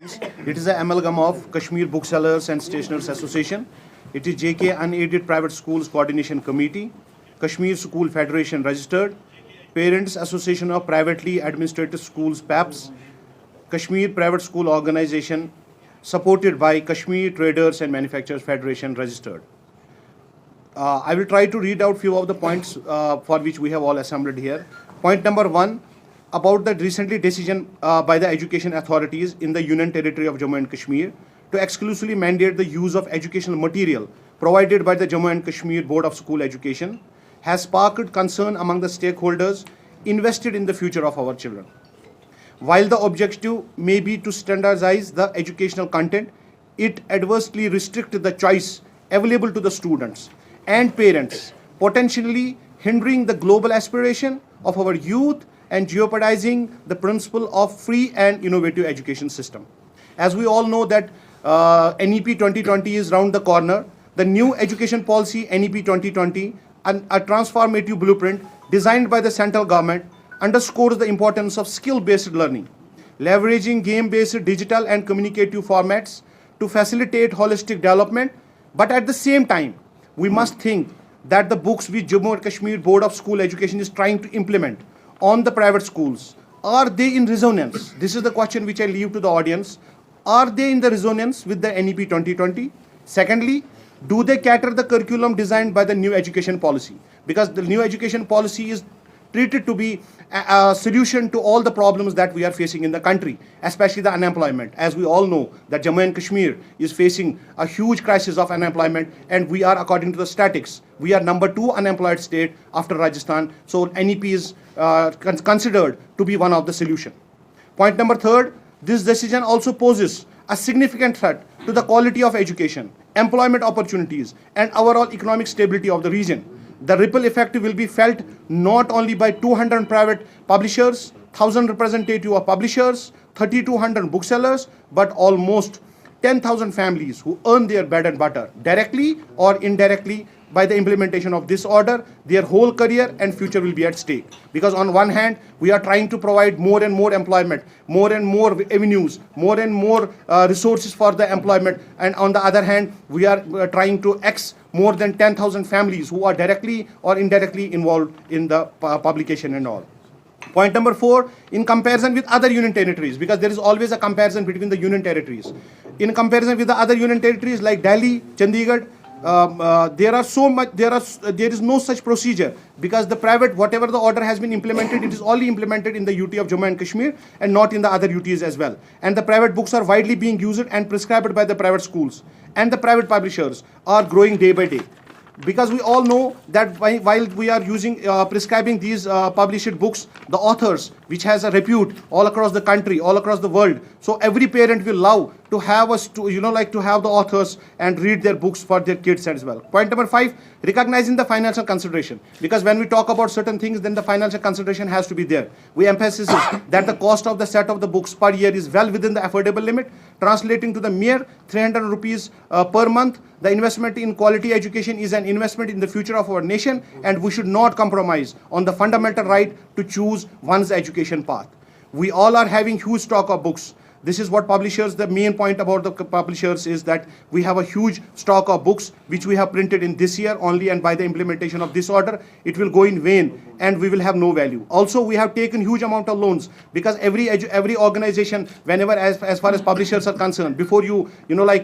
It is an amalgam of Kashmir Booksellers and Stationers Association. It is JK Unaided Private Schools Coordination Committee, Kashmir School Federation Registered, Parents Association of Privately Administered Schools PAPS, Kashmir Private School Organization, supported by Kashmir Traders and Manufacturers Federation Registered. I will try to read out few of the points for which we have all assembled here. Point number 1, about the recently decision by the education authorities in the Union Territory of Jammu and Kashmir to exclusively mandate the use of educational material provided by the Jammu and Kashmir Board of School Education has sparked concern among the stakeholders invested in the future of our children. While the objective may be to standardize the educational content, it adversely restricts the choice available to the students and parents, potentially hindering the global aspiration of our youth and jeopardizing the principle of free and innovative education system. As we all know that NEP 2020 is round the corner, the new education policy NEP 2020, a transformative blueprint designed by the central government, underscores the importance of skill-based learning, leveraging game-based digital and communicative formats to facilitate holistic development. But at the same time, we must think that the books which Jammu and Kashmir Board of School Education is trying to implement on the private schools, are they in resonance? This is the question which I leave to the audience. Are they in the resonance with the NEP 2020? Secondly, do they cater the curriculum designed by the new education policy? Because the new education policy is treated to be a solution to all the problems that we are facing in the country, especially the unemployment. As we all know that Jammu and Kashmir is facing a huge crisis of unemployment, and we are, according to the statistics, we are number 2 unemployed state after Rajasthan. So NEP is considered to be one of the solution. Point number 3, this decision also poses a significant threat to the quality of education, employment opportunities, and overall economic stability of the region. The ripple effect will be felt not only by 200 private publishers, 1,000 representatives of publishers, 3,200 booksellers, but almost 10,000 families who earn their bread and butter directly or indirectly by the implementation of this order. Their whole career and future will be at stake. Because on one hand, we are trying to provide more and more employment, more and more avenues, more and more resources for the employment. And on the other hand, we are trying to X more than 10,000 families who are directly or indirectly involved in the publication and all. Point number 4, in comparison with other union territories, because there is always a comparison between the union territories. In comparison with the other union territories like Delhi, Chandigarh, there is no such procedure, because the private, whatever the order has been implemented, it is only implemented in the UT of Jammu and Kashmir and not in the other UTs as well. And the private books are widely being used and prescribed by the private schools, and the private publishers are growing day by day. Because we all know that while we are using prescribing these published books, the authors, which has a repute all across the country, all across the world, so every parent will love to have us to to have the authors and read their books for their kids as well. Point number 5, recognizing the financial consideration, because when we talk about certain things, then the financial consideration has to be there. We emphasize that the cost of the set of the books per year is well within the affordable limit, translating to the mere 300 rupees per month. The investment in quality education is an investment in the future of our nation, and we should not compromise on the fundamental right to choose one's education path. We all are having huge stock of books. This is what publishers, the main point about the publishers is that we have a huge stock of books which we have printed in this year only, and by the implementation of this order, it will go in vain and we will have no value. Also, we have taken huge amount of loans, because every organization, whenever as far as publishers are concerned, before you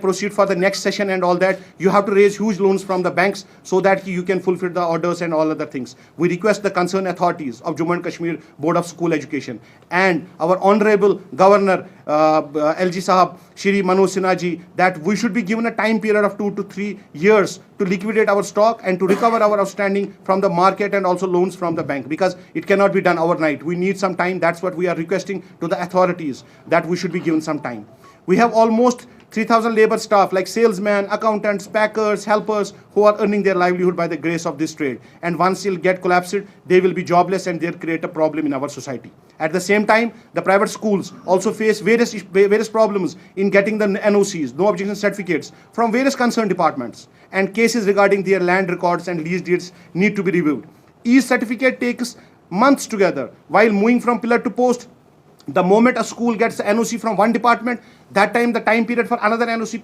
proceed for the next session and all that, you have to raise huge loans from the banks so that you can fulfill the orders and all other things. We request the concerned authorities of Jammu and Kashmir Board of School Education and our Honorable Governor LG Sahab, Shri Manoj Sinha ji, that we should be given a time period of 2 to 3 years to liquidate our stock and to recover our outstanding from the market and also loans from the bank, because it cannot be done overnight. We need some time. That's what we are requesting to the authorities, that we should be given some time. We have almost 3,000 labor staff like salesmen, accountants, packers, helpers who are earning their livelihood by the grace of this trade. And once it'll get collapsed, they will be jobless and they'll create a problem in our society. At the same time, the private schools also face various problems in getting the NOCs, no objection certificates, from various concerned departments. And cases regarding their land records and lease deeds need to be reviewed. Each certificate takes months together, while moving from pillar to post. The moment a school gets the NOC from one department, that time the time period for another NOC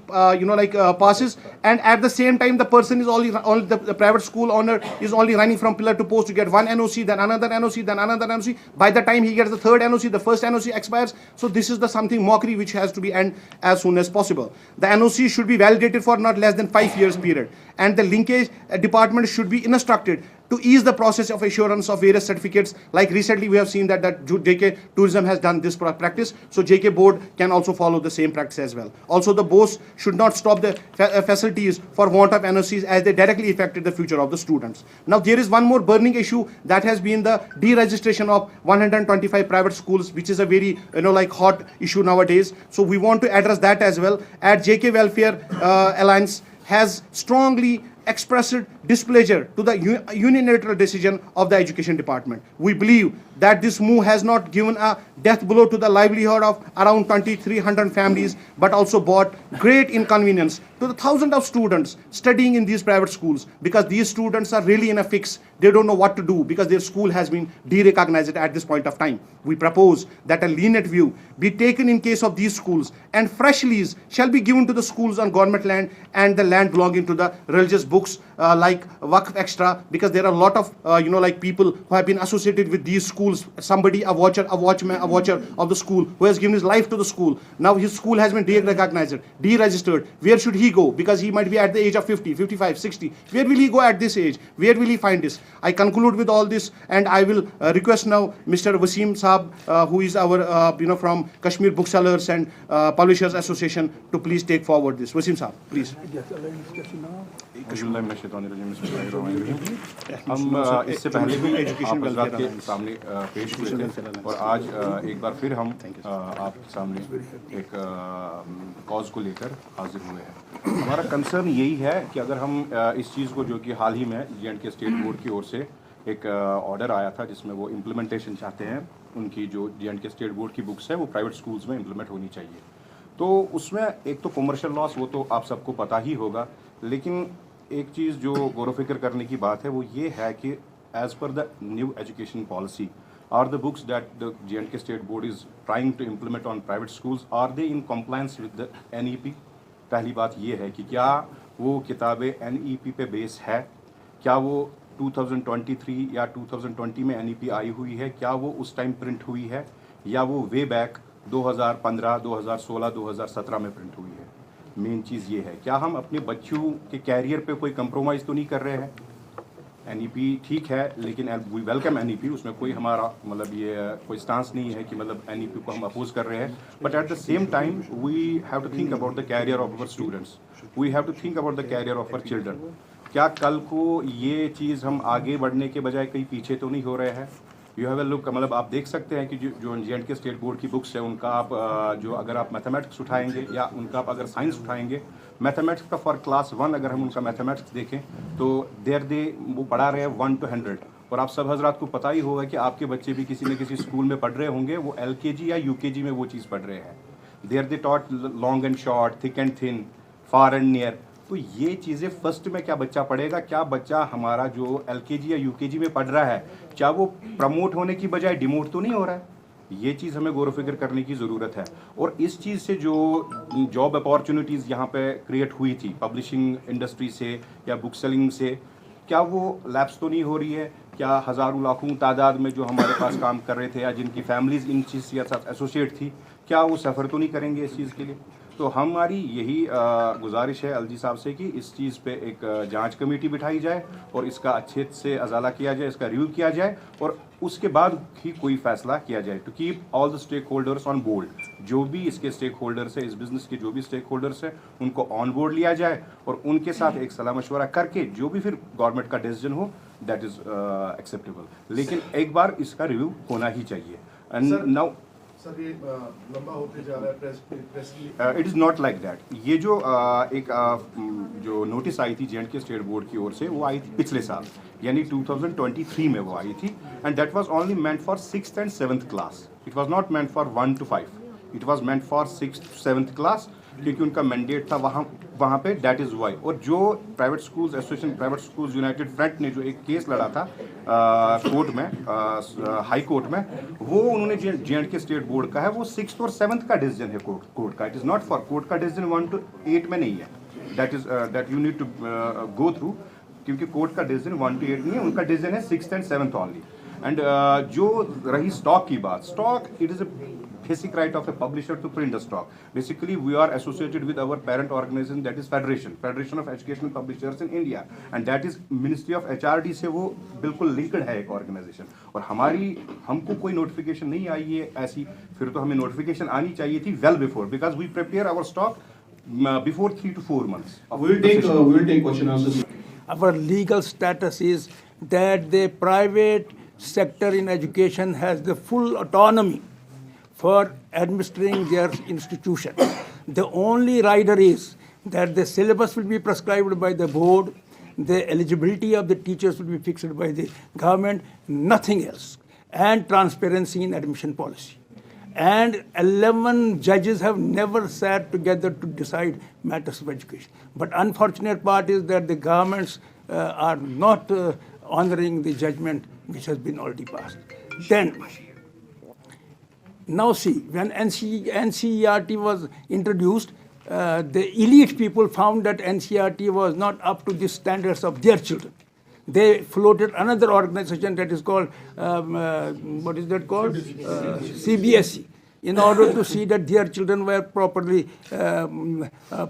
passes, and at the same time the person is only the private school owner is only running from pillar to post to get one NOC, then another NOC, then another NOC. By the time he gets the third NOC, the first NOC expires. So this is the something mockery which has to be end as soon as possible. The NOC should be validated for not less than 5 years period, and the linkage department should be instructed to ease the process of assurance of various certificates. Like recently we have seen that JK Tourism has done this practice, so JK board can also follow the same practice as well. Also the boards should not stop the facilities for want of NOCs, as they directly affected the future of the students. Now there is one more burning issue, that has been the deregistration of 125 private schools, which is a very hot issue nowadays. So we want to address that as well. At JK Welfare Alliance has strongly expressed displeasure to the unilateral decision of the education department. We believe that this move has not given a death blow to the livelihood of around 2,300 families, but also brought great inconvenience to the thousands of students studying in these private schools, because these students are really in a fix. They don't know what to do because their school has been derecognized at this point of time. We propose that a lenient view be taken in case of these schools, and fresh lease shall be given to the schools on government land and the land belonging to the religious books like Waqf Extra, because there are a lot of people who have been associated with these schools. Somebody, a watcher of the school, who has given his life to the school. Now his school has been derecognized, deregistered. Where should he go? Because he might be at the age of 50, 55, 60. Where will he go at this age? Where will he find this? I conclude with all this, and I will request now Mr. Wasim Saab, who is our from Kashmir Booksellers and Publishers Association, to please take forward this. Wasim Saab, please. हम इससे पहले भी आप हज़रात के सामने पेश हुए थे, और आज एक बार फिर हम आपके सामने एक कॉज को लेकर हाजिर हुए हैं। हमारा कंसर्न यही है कि अगर हम इस चीज़ को, जो कि हाल ही में J&K स्टेट बोर्ड की ओर से एक ऑर्डर आया था जिसमें वो इम्प्लीमेंटेशन चाहते हैं, उनकी जो J&K स्टेट बोर्ड की बुक्स है वो प्राइवेट स्कूल्स में इम्प्लीमेंट होनी चाहिए। तो उसमें एक तो कमर्शियल लॉस, वो तो आप सबको पता ही होगा, लेकिन एक चीज़ जो गौर फिक्र करने की बात है वो ये है कि as per the new education policy, are the books that the J&K state board is trying to implement on private schools, are they in compliance with the NEP? पहली बात ये है कि क्या वो किताबें NEP पे बेस है, क्या वो 2023 या 2020 में NEP आई हुई है, क्या वो उस टाइम प्रिंट हुई है, या वो वे बैक 2015, 2016, 2017 में प्रिंट हुई है। मेन चीज़ ये है, क्या हम अपने बच्चों के कैरियर पे कोई कंप्रोमाइज़ तो नहीं कर रहे हैं? NEP ठीक है, लेकिन वी वेलकम NEP, उसमें कोई हमारा मतलब ये कोई स्टांस नहीं है कि मतलब NEP को हम अपोज कर रहे हैं, but at the same time we have to think about the career of our students, we have to think about the career of our children. क्या कल को ये चीज़ हम आगे बढ़ने के बजाय कहीं पीछे तो नहीं हो रहे हैं? यू हैव ए लुक, मतलब आप देख सकते हैं कि जो J&K स्टेट बोर्ड की बुक्स है उनका आप जो अगर आप मैथमेटिक्स उठाएंगे या उनका आप अगर साइंस उठाएंगे, मैथमेटिक्स का फॉर क्लास 1 अगर हम उनका मैथमेटिक्स देखें तो वो पढ़ा रहे हैं 1 to 100, और आप सब हजरात को पता ही होगा कि आपके बच्चे भी किसी न किसी स्कूल में पढ़ रहे होंगे, वो LKG या UKG में वो चीज़ पढ़ रहे हैं। They taught long and short, thick and thin, far and near. तो ये चीज़ें फर्स्ट में क्या बच्चा पढ़ेगा, क्या बच्चा हमारा जो LKG या UKG में पढ़ रहा है, क्या वो प्रमोट होने की बजाय डिमोट तो नहीं हो रहा है? ये चीज़ हमें गौर फिक्र करने की ज़रूरत है। और इस चीज़ से जो जॉब अपॉर्चुनिटीज़ यहाँ पे क्रिएट हुई थी पब्लिशिंग इंडस्ट्री से या बुक सेलिंग से, क्या वो लैप्स तो नहीं हो रही है? क्या हज़ारों लाखों तादाद में जो हमारे पास काम कर रहे थे या जिनकी फैमिलीज़ इन चीज़ के साथ एसोसिएट थी, क्या वो सफ़र तो नहीं करेंगे इस चीज़ के लिए? तो हमारी यही गुजारिश है अलजी साहब से कि इस चीज़ पे एक जांच कमेटी बिठाई जाए और इसका अच्छे से अजाला किया जाए, इसका रिव्यू किया जाए, और उसके बाद ही कोई फैसला किया जाए to keep all the stakeholders on board. जो भी इसके स्टेक होल्डर्स है, इस बिज़नेस के जो भी स्टेक होल्डर्स है, उनको ऑन बोर्ड लिया जाए और उनके साथ एक सलाह मशवरा करके जो भी फिर गवर्नमेंट का डिसीजन हो दैट इज़ एक्सेप्टेबल। लेकिन एक बार इसका रिव्यू होना ही चाहिए। एंड नाउ सर ये लंबा होते जा रहा है press it is not like that. ये जो एक जो नोटिस आई थी J&K स्टेट बोर्ड की ओर से, वो आई थी पिछले साल, यानी 2023 में वो आई थी, and that was only meant for 6th and 7th class. It was not meant for 1 to 5, it was meant for 6th to 7th class. क्योंकि उनका मैंडेट था वहाँ पे, दैट इज़ वाई। और जो private schools association, private schools United front ने जो एक केस लड़ा था कोर्ट में, हाई कोर्ट में, वो उन्होंने J&K स्टेट बोर्ड का है, वो 6th और 7th का डिसीजन है कोर्ट का। It is not for court का डिसीजन 1 to 8 में नहीं है, that you need to go through, क्योंकि कोर्ट का डिसीजन 1 to 8 नहीं है, उनका डिसीजन है 6th and 7th only. And जो रही स्टॉक की बात, stock it is a basic right of a publisher to print the stock. Basically, we are associated with our parent organization, that is Federation of Educational Publishers in India, and that is Ministry of HRD से वो बिल्कुल linked है एक organization। और हमको कोई notification नहीं आई है ऐसी, फिर तो हमें notification आनी चाहिए थी well before, because we prepare our stock before 3 to 4 months. We will take question answers. Our legal status is that the private sector in education has the full autonomy for administering their institution. The only rider is that the syllabus will be prescribed by the board, the eligibility of the teachers will be fixed by the government, nothing else, and transparency in admission policy. And 11 judges have never sat together to decide matters of education. But unfortunate part is that the governments are not honoring the judgment which has been already passed. Then, now see, when NCERT was introduced, the elite people found that NCERT was not up to the standards of their children. They floated another organization that is called, what is that called? CBSE, in order to see that their children were properly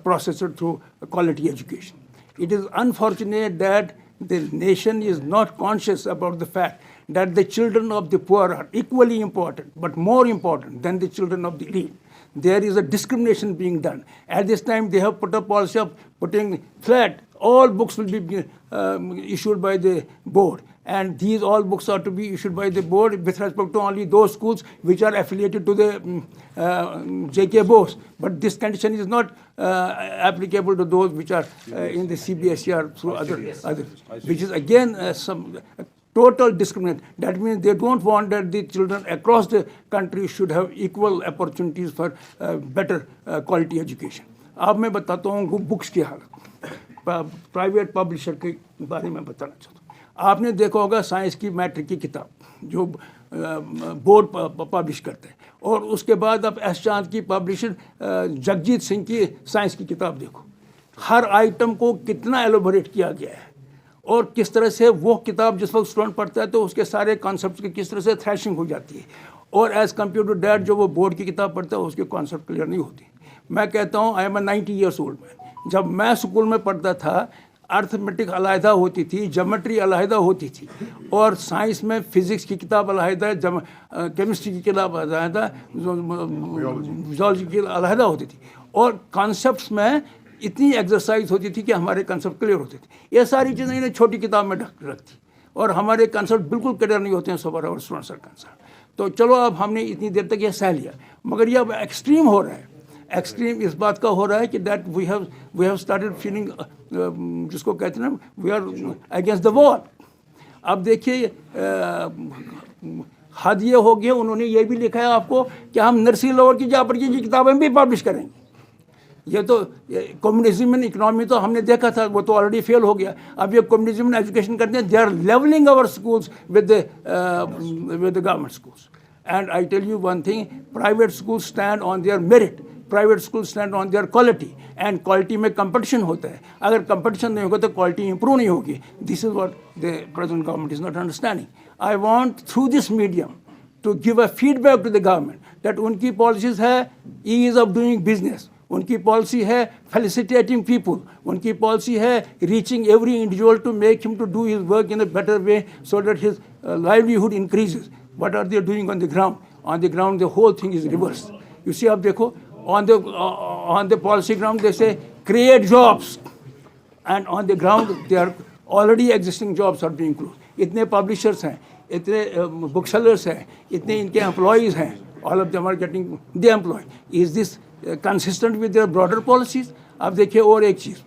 processed through quality education. It is unfortunate that the nation is not conscious about the fact that the children of the poor are equally important, but more important than the children of the elite. There is a discrimination being done. At this time, they have put a policy of putting flat, all books will be issued by the board. And these all books are to be issued by the board with respect to only those schools which are affiliated to the JK boards. But this condition is not applicable to those which are in the CBSE or through others, which is again some total discrimination. That means they don't want that the children across the country should have equal opportunities for better quality education. अब मैं बताता हूँ books की हालत, private publisher के बारे में बताना चाहता हूँ। आपने देखा होगा साइंस की मैट्रिक की किताब जो बोर्ड पब्लिश करते हैं, और उसके बाद आप एस चांद की पब्लिशर जगजीत सिंह की साइंस की किताब देखो, हर आइटम को कितना एलोबोरेट किया गया है, और किस तरह से वो किताब जिस वक्त स्टूडेंट पढ़ता है तो उसके सारे कॉन्सेप्ट की किस तरह से थ्रैशिंग हो जाती है, और एज़ कम्पेयर टू डैट जो वो बोर्ड की किताब पढ़ता है उसके कॉन्सेप्ट क्लियर नहीं होती। मैं कहता हूँ I am 90 years old man, जब मैं स्कूल में पढ़ता था अर्थमेटिक अलहदा होती थी, ज्योमेट्री अलहदा होती थी, और साइंस में फिज़िक्स की किताब अलहदा, केमिस्ट्री की किताब अलहदा, जूलॉजी की अलहदा होती थी, और कॉन्सेप्ट्स में इतनी एक्सरसाइज होती थी कि हमारे कंसेप्ट क्लियर होते थे। ये सारी चीज़ें इन्हें छोटी किताब में रख थी, और हमारे कंसेप्ट बिल्कुल क्लियर नहीं होते हैं सो फार आवर स्टूडेंट्स आर कंसर्न्ड। तो चलो अब हमने इतनी देर तक ये सह लिया, मगर ये अब एक्सट्रीम हो रहा है। एक्सट्रीम इस बात का हो रहा है कि that we have started feeling, जिसको कहते हैं ना, we are against the wall. अब देखिए हद ये हो गया, उन्होंने ये भी लिखा है आपको कि हम नर्सरी लेवल की जहाँ पर की किताबें भी पब्लिश करेंगे। ये तो कम्युनिज्म इन इकोनॉमी तो हमने देखा था, वो तो ऑलरेडी फेल हो गया। अब ये कम्युनिज्म इन एजुकेशन करते हैं, they are levelling our schools with the government schools. And I tell you one thing, private school stand on their merit, private school stand on their quality, and quality में competition होता है। अगर competition नहीं होगा तो quality improve नहीं होगी। This is what the present government is not understanding. I want through this medium to give a feedback to the government that उनकी पॉलिसीज है ईज ऑफ डूइंग बिजनेस, उनकी पॉलिसी है felicitating people, उनकी policy है reaching every individual to make him to do his work in a better way so that his livelihood increases. What are they doing on the ground? On the ground the whole thing is reverse. You see, आप देखो on the policy ground they say create jobs, and on the ground they are already existing jobs are being closed. इतने publishers हैं, इतने booksellers हैं, इतने इनके employees हैं, all of them are getting the employed. Is this consistent with their broader policies? अब देखिए और एक चीज़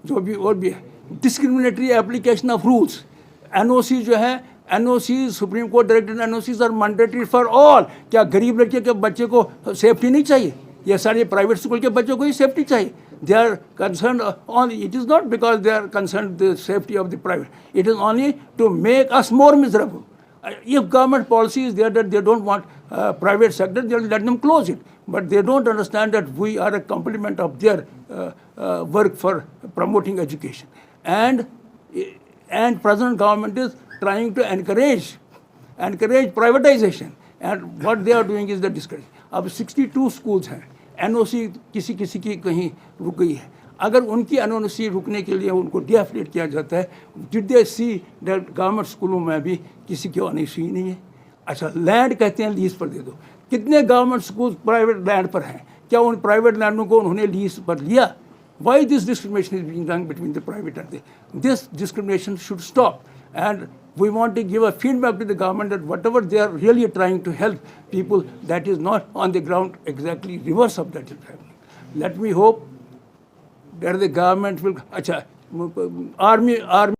जो भी और भी है, discriminatory application of rules. NOC जो है, NOC supreme court directed NOCs are mandatory for all. क्या गरीब लड़के के बच्चे को सेफ्टी नहीं चाहिए? ये सारे प्राइवेट स्कूल के बच्चों को ही सेफ्टी चाहिए. They are concerned only, it is not because they are concerned the safety of the private. It is only to make us more miserable. If government policy is there that they don't want private sector, they'll let them close it. But they don't understand that we are a complement of their work for promoting education. And present government is trying to encourage privatization. And what they are doing is the discourage. अब 62 schools हैं. NOC किसी की कहीं रुक गई है. अगर उनकी NOC रुकने के लिए उनको डीएफिलेट किया जाता है, did they see that government स्कूलों में भी किसी की NOC नहीं है. अच्छा, लैंड कहते हैं लीज पर दे दो. कितने गवर्नमेंट स्कूल प्राइवेट लैंड पर हैं? क्या उन प्राइवेट लैंडों को उन्होंने लीज पर लिया? Why this discrimination is being done between the private and the... This discrimination should stop. And we want to give a feedback to the government that whatever they are really trying to help people, that is not on the ground exactly reverse of that is happening. Let me hope that the government will... Acha, army